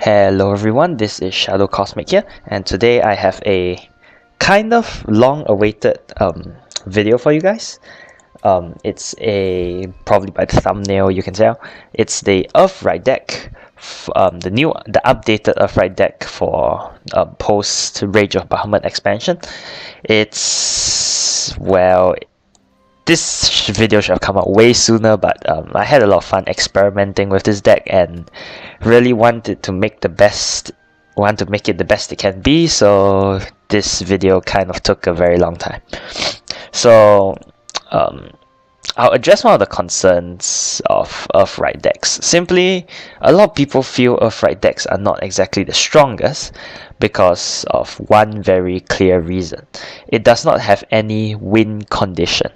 Hello everyone, this is Shadow Cosmic here, and today I have a kind of long-awaited video for you guys. It's probably by the thumbnail you can tell, it's the Earth-Rite deck, the updated Earth-Rite deck for post Rage of Bahamut expansion. This video should have come out way sooner, but I had a lot of fun experimenting with this deck and really wanted to make it the best it can be, so this video kind of took a very long time. So I'll address one of the concerns of Earth-Rite decks. Simply, a lot of people feel Earth-Rite decks are not exactly the strongest because of one very clear reason. It does not have any win condition,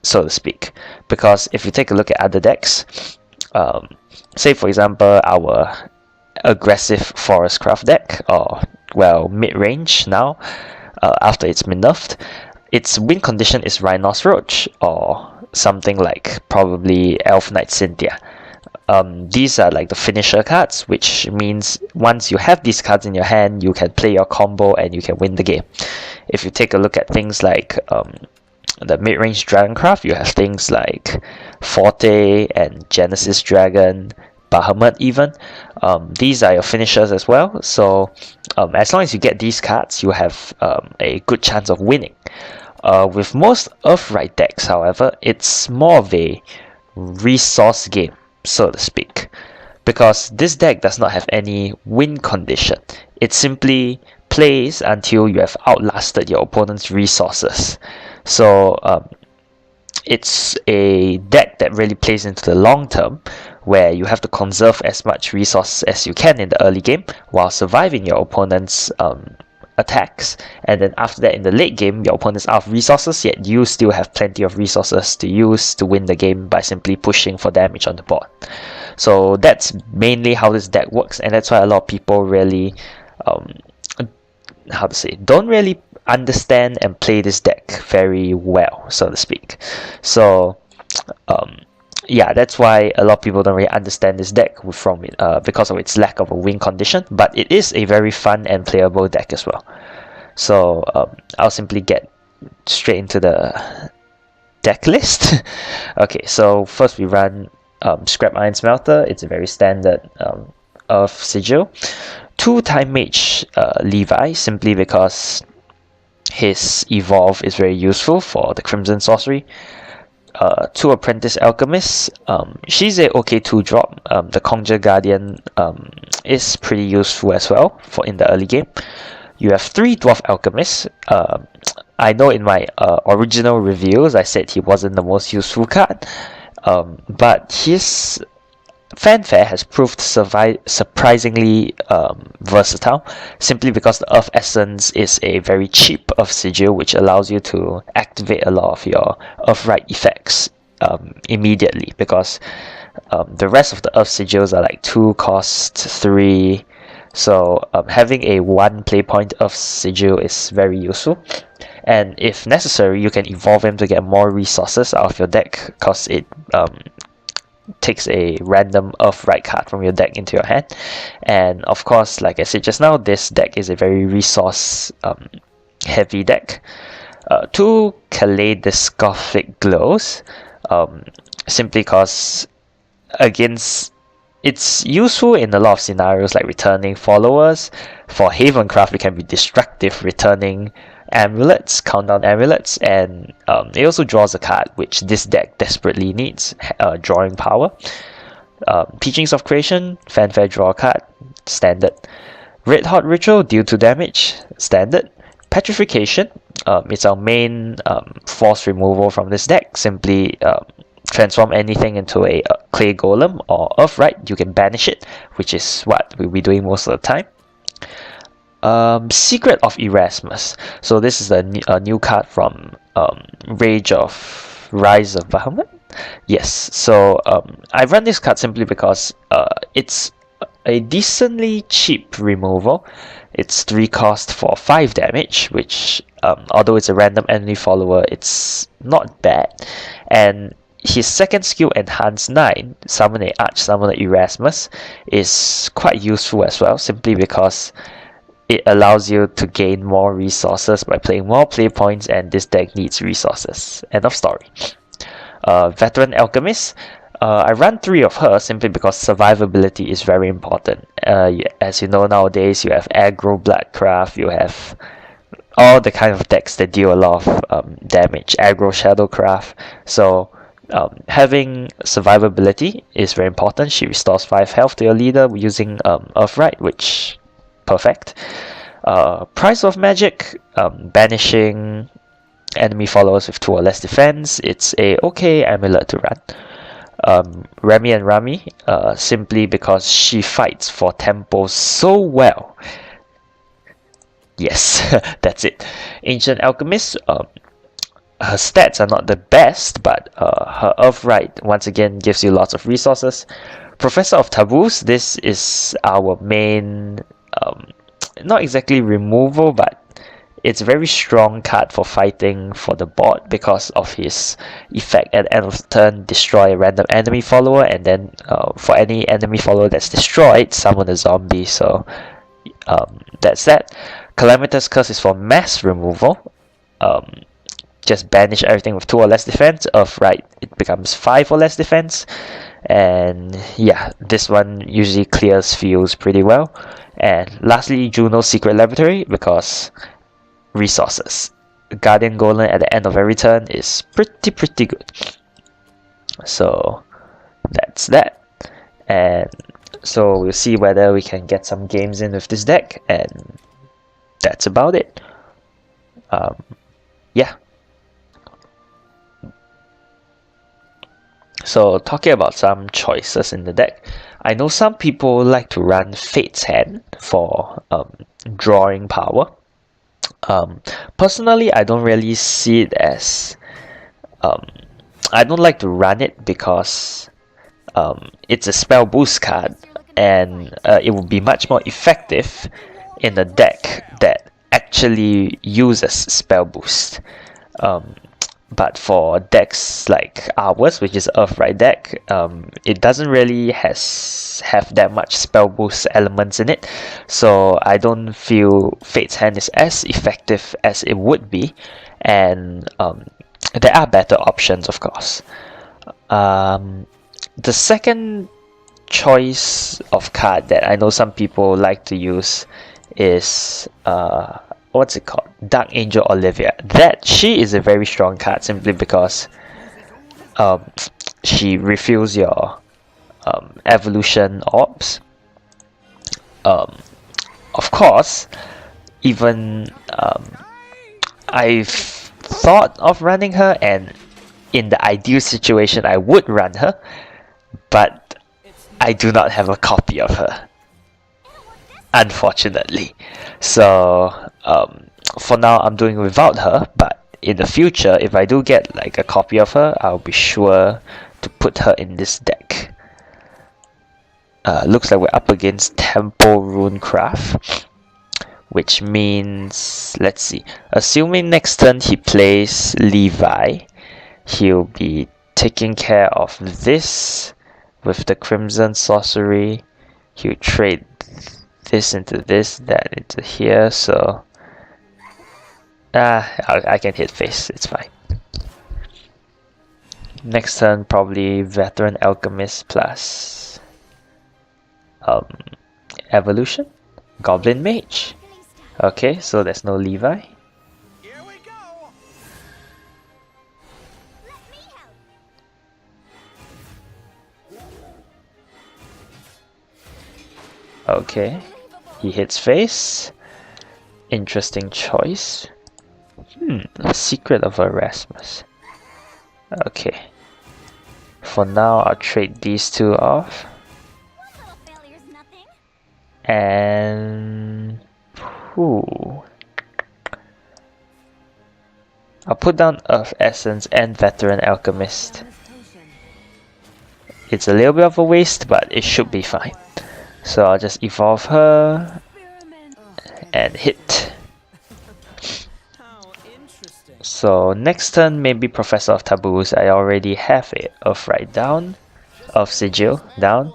so to speak. Because if you take a look at other decks, say for example our aggressive ForestCraft deck, or well, mid-range now, after it's been nerfed, its win condition is Rhino's Roach or something like probably Elf Knight Cynthia. These are like the finisher cards, which means once you have these cards in your hand, you can play your combo and you can win the game. If you take a look at things like the mid-range Dragoncraft, you have things like Forte and Genesis Dragon, Bahamut even. These are your finishers as well, so as long as you get these cards, you have a good chance of winning. With most Earth-Rite decks, however, it's more of a resource game, so to speak, because this deck does not have any win condition. It simply plays until you have outlasted your opponent's resources. So it's a deck that really plays into the long term, where you have to conserve as much resource as you can in the early game while surviving your opponent's attacks, and then after that in the late game your opponent's out of resources, yet you still have plenty of resources to use to win the game by simply pushing for damage on the board. So that's mainly how this deck works, and that's why a lot of people really don't really understand and play this deck very well, so to speak. So yeah, that's why a lot of people don't really understand this deck because of its lack of a win condition, but it is a very fun and playable deck as well. So I'll simply get straight into the deck list. Okay, so first we run Scrap Iron Smelter. It's a very standard Earth Sigil. 2 Time Mage Levi, simply because his evolve is very useful for the Crimson Sorcery. 2 Apprentice Alchemists. She's a okay 2-drop. The Conjure Guardian is pretty useful as well in the early game. You have 3 Dwarf Alchemists. I know in my original reviews I said he wasn't the most useful card, but his fanfare has proved surprisingly versatile, simply because the Earth Essence is a very cheap Earth Sigil, which allows you to activate a lot of your Earth-Rite effects immediately, because the rest of the Earth Sigils are like 2 cost 3, so having a 1 play point Earth Sigil is very useful. And if necessary, you can evolve him to get more resources out of your deck, because it takes a random Earth-Rite card from your deck into your hand. And of course, like I said just now, this deck is a very resource heavy deck. 2 Kaleidoscopic Glows, simply because it's useful in a lot of scenarios like returning followers. For Havencraft, it can be destructive, returning amulets, countdown amulets, and it also draws a card, which this deck desperately needs, drawing power. Teachings of Creation, fanfare, draw a card, standard. Red Hot Ritual, deal 2 damage, standard. Petrification, it's our main force removal from this deck. Simply transform anything into a clay golem or Earth-Rite, you can banish it, which is what we'll be doing most of the time. Secret of Erasmus. So this is a new card from Rise of Bahamut. Yes, so I run this card simply because it's a decently cheap removal. It's 3 cost for 5 damage, which although it's a random enemy follower, it's not bad. And his second skill, Enhance 9, Summon a Arch Summoner Erasmus, is quite useful as well, simply because it allows you to gain more resources by playing more play points, and this deck needs resources. End of story. Veteran Alchemist. I run 3 of her simply because survivability is very important. As you know, nowadays you have aggro Bloodcraft, you have all the kind of decks that deal a lot of damage, aggro Shadowcraft. So having survivability is very important. She restores 5 health to your leader using Earth-Rite, which perfect. Price of Magic, banishing enemy followers with 2 or less defense. It's a okay amulet to run. Remy and Rami, simply because she fights for tempo so well. Yes, that's it. Ancient Alchemist, her stats are not the best, but her Earth-Rite once again gives you lots of resources. Professor of Taboos, this is our main, not exactly removal, but it's a very strong card for fighting for the board because of his effect at the end of the turn, destroy a random enemy follower, and then for any enemy follower that's destroyed, summon a zombie. So that's that. Calamitous Curse is for mass removal. Just banish everything with 2 or less defense. Earth-Rite, it becomes 5 or less defense. And yeah, this one usually clears fields pretty well. And lastly, Juno's Secret Laboratory, because resources. Guardian Golem at the end of every turn is pretty good. So that's that. And so we'll see whether we can get some games in with this deck, and that's about it. Yeah. So talking about some choices in the deck, I know some people like to run Fate's Hand for drawing power. Personally, I don't really see it as I don't like to run it because it's a spell boost card, and it would be much more effective in a deck that actually uses spell boost. But for decks like ours, which is Earth-Rite deck, it doesn't really have that much spell boost elements in it, so I don't feel Fate's Hand is as effective as it would be, and there are better options, of course. The second choice of card that I know some people like to use is what's it called? Dark Angel Olivia. She is a very strong card simply because she refills your evolution orbs. Of course, even I've thought of running her, and in the ideal situation I would run her, but I do not have a copy of her, unfortunately. So for now I'm doing without her, but in the future, if I do get like a copy of her, I'll be sure to put her in this deck. Looks like we're up against Tempo RuneCraft, which means, let's see, assuming next turn he plays Levi, he'll be taking care of this with the Crimson Sorcery. He'll trade this into this, that into here, so I can hit face, it's fine. Next turn, probably Veteran Alchemist plus Evolution, Goblin Mage. Okay, so there's no Levi. Here we go. Okay, he hits face. Interesting choice. Secret of Erasmus. Okay. For now, I'll trade these two off. And I'll put down Earth Essence and Veteran Alchemist. It's a little bit of a waste, but it should be fine. So I'll just evolve her and hit. So next turn, maybe Professor of Taboos. I already have a Earth-Rite down, Earth Sigil down,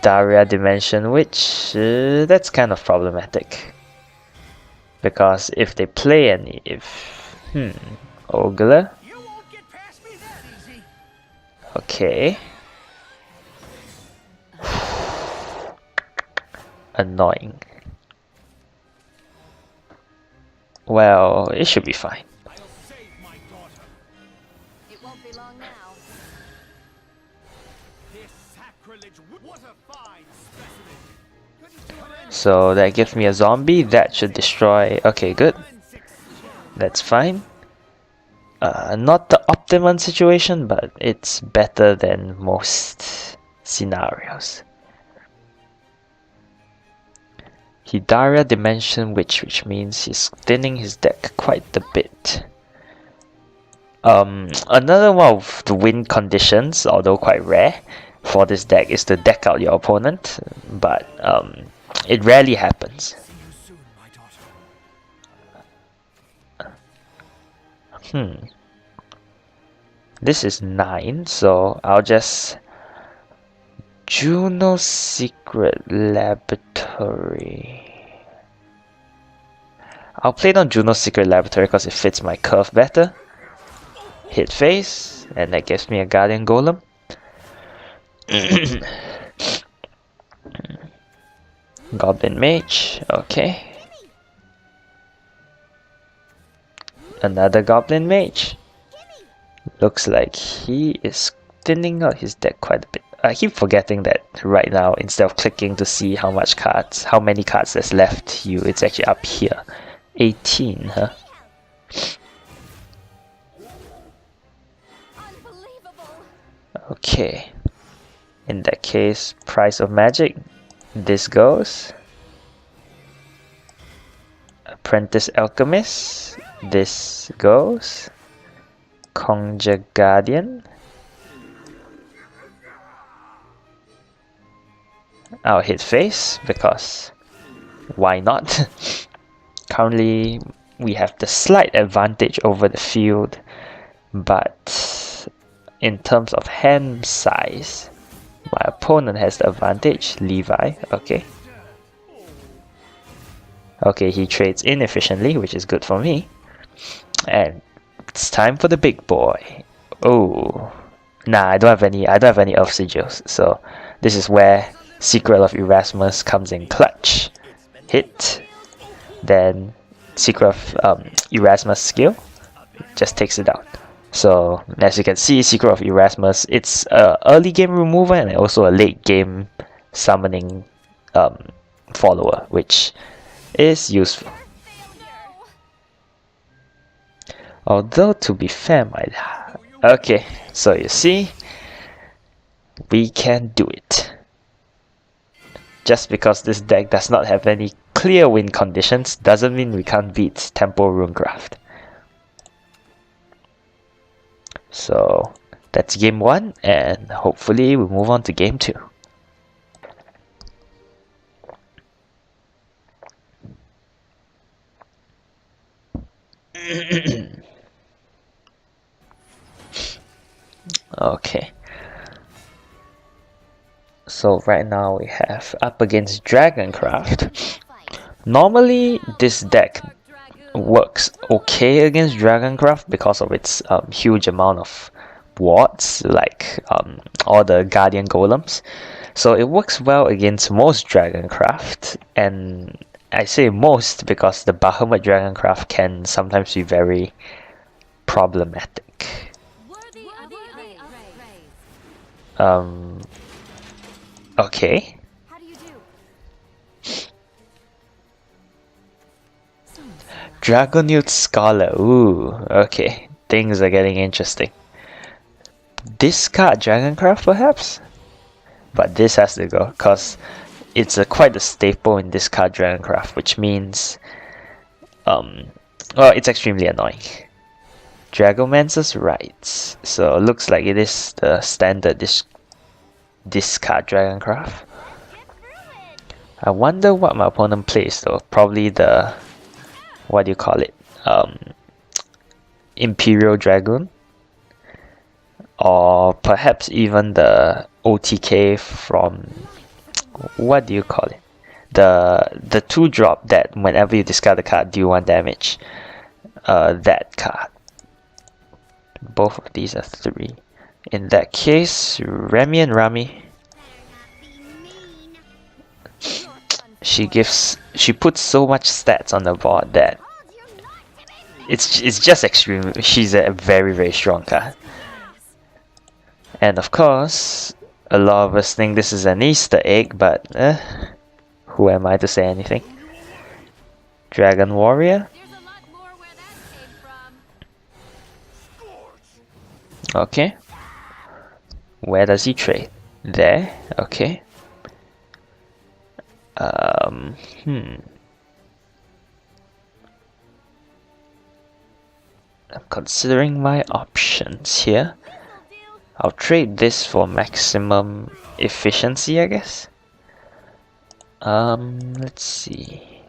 Daria Dimension Witch. That's kind of problematic. Because if they play any, Ogre. You won't get past me that easy. Okay. Annoying. Well, it should be fine. I'll save my daughter. It won't be long now. This sacrilege. What a fine specimen. Couldn't do it. So that gives me a zombie. That should destroy. Okay, good. That's fine. Not the optimum situation, but it's better than most scenarios. Hidaria Dimension Witch, which means he's thinning his deck quite a bit. Another one of the win conditions, although quite rare for this deck, is to deck out your opponent, but it rarely happens. See you soon, my daughter. This is 9, so I'll just Juno Secret Laboratory. I'll play it on Juno's Secret Laboratory because it fits my curve better. Hit face, and that gives me a Guardian Golem. Goblin Mage, okay. Another Goblin Mage. Looks like he is thinning out his deck quite a bit. I keep forgetting that right now, instead of clicking to see how many cards there's left, it's actually up here. 18, huh? Unbelievable. Okay. In that case, Price of Magic. This goes. Apprentice Alchemist. This goes. Conjure Guardian. I'll hit face because why not? Currently we have the slight advantage over the field, but in terms of hand size, my opponent has the advantage. Levi, okay. Okay, he trades inefficiently, which is good for me. And it's time for the big boy. Oh, nah, I don't have any Earth Sigils, so this is where Secret of Erasmus comes in clutch. Hit, then Secret of Erasmus skill just takes it down. So as you can see, Secret of Erasmus, it's a early game remover and also a late game summoning follower, which is useful. Although to be fair, okay, so you see, we can do it. Just because this deck does not have any clear win conditions doesn't mean we can't beat Tempo RuneCraft. So that's game 1, and hopefully we move on to game 2. Okay. So right now we have up against Dragoncraft. Normally this deck works okay against Dragoncraft because of its huge amount of wards, like all the Guardian Golems. So it works well against most Dragoncraft, and I say most because the Bahamut Dragoncraft can sometimes be very problematic. Okay. How do you do? Dragonute Scholar. Ooh, okay. Things are getting interesting. Discard Dragoncraft perhaps? But this has to go, because it's quite a staple in discard Dragoncraft, which means well, it's extremely annoying. Dragomancer's Rites. So it looks like it is the standard discard Dragoncraft. I wonder what my opponent plays though. Probably the, what do you call it? Imperial Dragoon, or perhaps even the OTK from, what do you call it? The 2-drop that whenever you discard a card, deal 1 damage. That card. Both of these are 3. In that case, Remy and Rami. She puts so much stats on the board that it's just extreme. She's a very, very strong card. And of course, a lot of us think this is an Easter egg, but who am I to say anything? Dragon Warrior? Okay. Where does he trade? There? Okay. I'm considering my options here. I'll trade this for maximum efficiency, I guess. Let's see.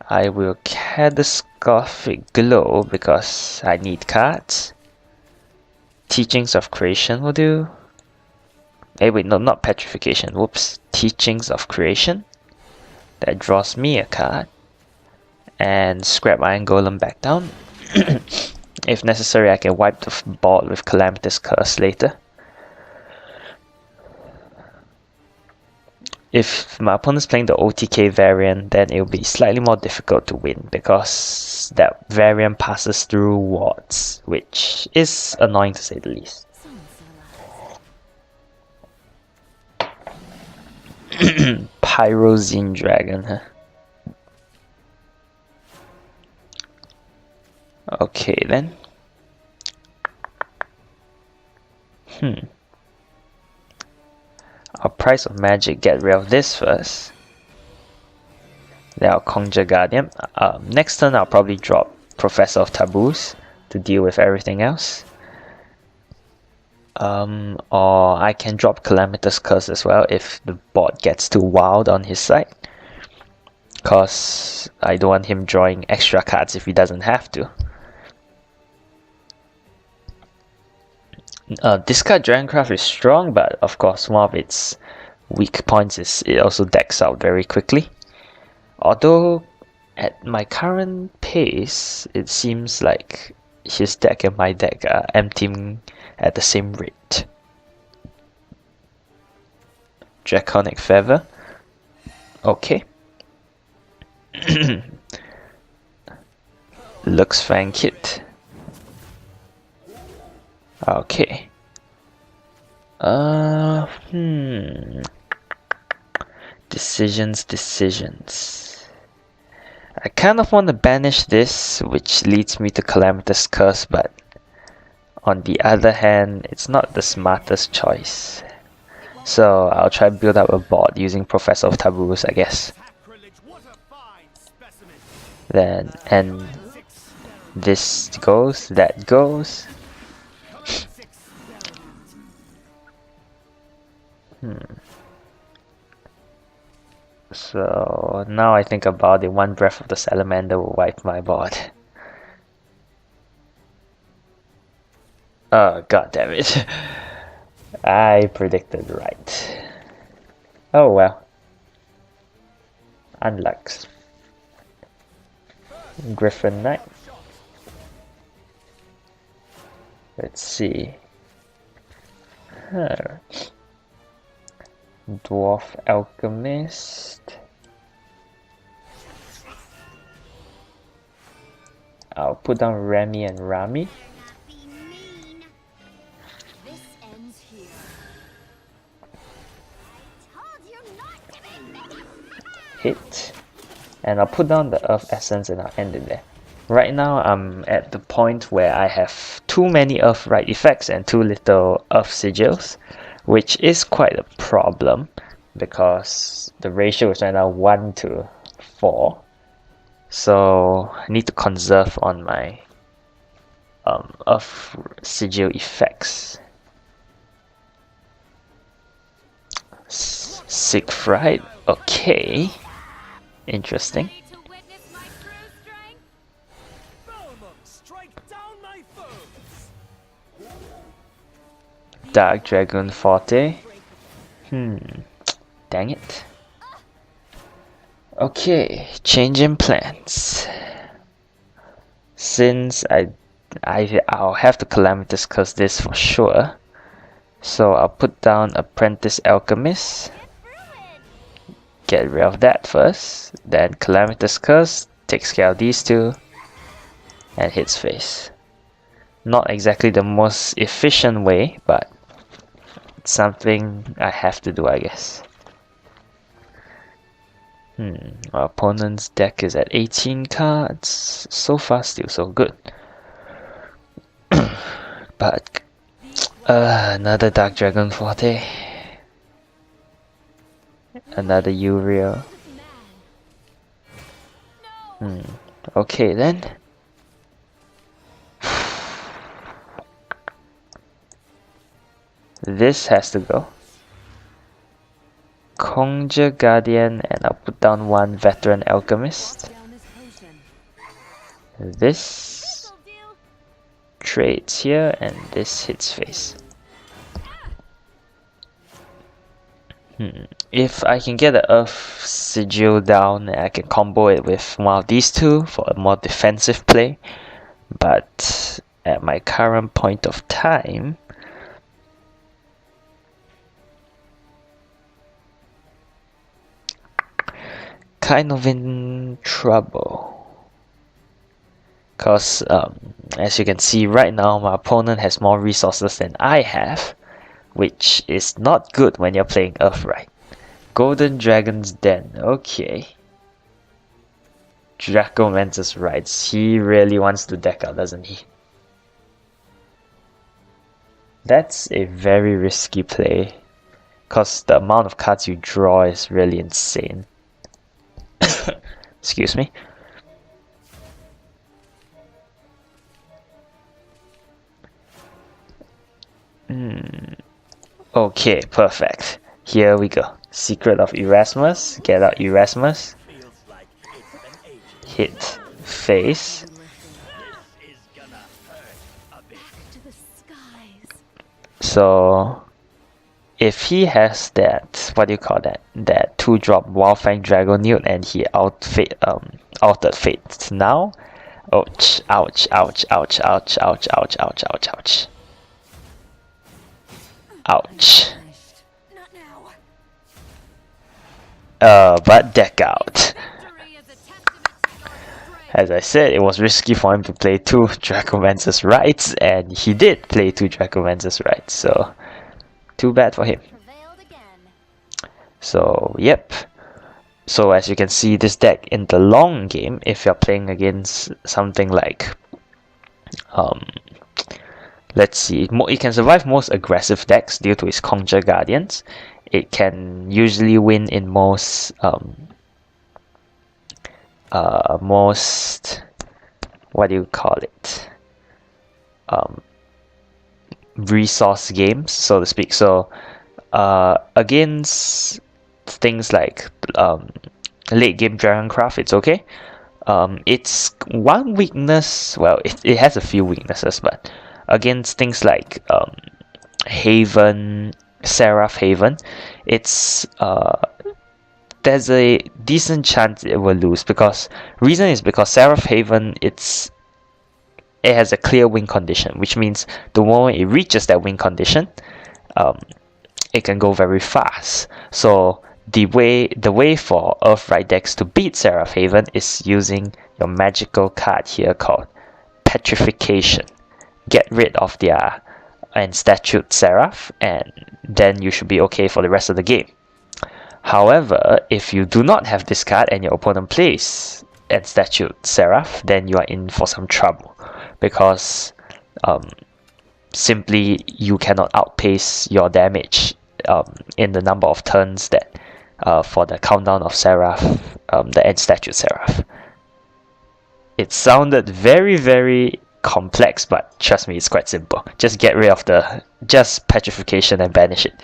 I will Catastrophic Glow because I need cards. Teachings of Creation will do. Hey, wait, no, not Petrification. Whoops. Teachings of Creation. That draws me a card. And scrap Iron Golem back down. If necessary, I can wipe the board with Calamitous Curse later. If my opponent's playing the OTK variant, then it will be slightly more difficult to win because that variant passes through wards, which is annoying to say the least. Pyrozine Dragon, huh? Okay then. I'll Price of Magic, get rid of this first. Then I'll Conjure Guardian. Next turn I'll probably drop Professor of Taboos to deal with everything else. Or I can drop Calamitous Curse as well if the board gets too wild on his side. Cause I don't want him drawing extra cards if he doesn't have to. Discard RuneCraft is strong, but of course one of its weak points is it also decks out very quickly. Although at my current pace, it seems like his deck and my deck are emptying at the same rate. Draconic Feather. Okay. Lux Fang Kit. Okay. Decisions. I kind of want to banish this, which leads me to Calamitous Curse, but on the other hand, it's not the smartest choice. So I'll try to build up a board using Professor of Taboos, I guess. Then, and this goes, that goes. So now I think about it, one breath of the salamander will wipe my board. Oh, god damn it. I predicted right. Oh well. Unlucks. Griffin Knight. Let's see. Dwarf Alchemist. I'll put down Remy and Rami. Hit. And I'll put down the Earth Essence and I'll end it there. Right now I'm at the point where I have too many Earth-Rite effects and too little Earth Sigils, which is quite a problem because the ratio is right now 1:4. So I need to conserve on my Earth Sigil effects. Siegfried, okay. Interesting. Dark Dragon Forte. Dang it. Okay, changing plans. Since I'll have to Calamitous Curse this for sure. So I'll put down Apprentice Alchemist. Get rid of that first. Then Calamitous Curse takes care of these two. And hits face. Not exactly the most efficient way, but it's something I have to do, I guess. Our opponent's deck is at 18 cards. So far, still so good. But another Dark Dragon Forte. Another Uriel. Okay then. This has to go. Conjure Guardian, and I'll put down one Veteran Alchemist. This trades here, and this hits face. If I can get the Earth Sigil down, I can combo it with one of these two for a more defensive play. But at my current point of time, kind of in trouble. Because as you can see right now, my opponent has more resources than I have, which is not good when you're playing Earth-Rite. Golden Dragon's Den, okay. Dracomancer's Rites, he really wants to deck out, doesn't he? That's a very risky play, because the amount of cards you draw is really insane. Excuse me. Okay, perfect. Here we go. Secret of Erasmus. Get out Erasmus. Hit face. So if he has that, what do you call that? That 2-drop Wildfang Dragonute and he altered fate now. Ouch, ouch, ouch, ouch, ouch, ouch, ouch, ouch, ouch, ouch. Ouch. But deck out. As I said, it was risky for him to play 2 Dracomancer's Rites, and he did play 2 Dracomancer's Rites, so too bad for him. So, yep. So as you can see, this deck in the long game, if you're playing against something like let's see, it can survive most aggressive decks due to its Conjure Guardians. It can usually win in most what do you call it? Resource games, so to speak. So against things like late game RuneCraft, it's okay. Its one weakness, well, it has a few weaknesses, but against things like Haven, Seraph Haven, it's there's a decent chance it will lose, because reason is because Seraph Haven, it has a clear win condition, which means the moment it reaches that win condition, it can go very fast. So the way for Earth-Rite decks to beat Seraph Haven is using your magical card here called Petrification. Get rid of their Enstatute Seraph, and then you should be okay for the rest of the game. However, if you do not have this card and your opponent plays Enstatute Seraph, then you are in for some trouble, because simply you cannot outpace your damage in the number of turns that for the countdown of Seraph, the Enstatute Seraph. It sounded very, very complex, but trust me, it's quite simple. Just get rid of just Petrification and banish it.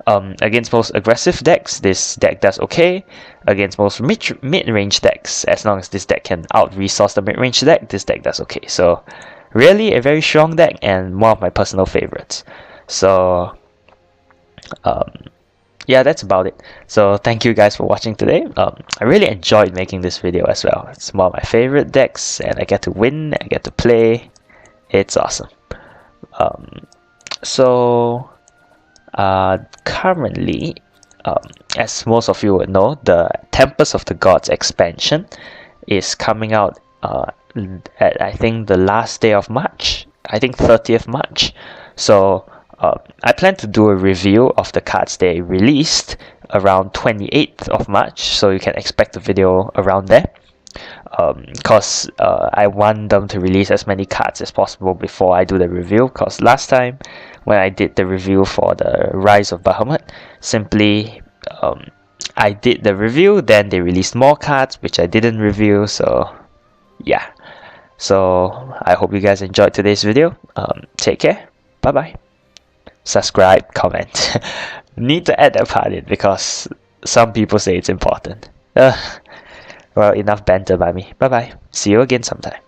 Against most aggressive decks, this deck does okay. Against most mid-range decks, as long as this deck can out-resource the mid-range deck, this deck does okay. So really a very strong deck and one of my personal favorites. So yeah, that's about it. So thank you guys for watching today. I really enjoyed making this video as well. It's one of my favorite decks, and I get to win, I get to play. It's awesome. So currently, as most of you would know, the Tempest of the Gods expansion is coming out at, I think, the last day of March. I think 30th March. So I plan to do a review of the cards they released around 28th of March, so you can expect a video around there. Because I want them to release as many cards as possible before I do the review, because last time when I did the review for the Rise of Bahamut, simply I did the review, then they released more cards which I didn't review, so yeah. So I hope you guys enjoyed today's video. Take care, bye bye. Subscribe, comment. Need to add that part in because some people say it's important. Well, enough banter by me. Bye bye. See you again sometime.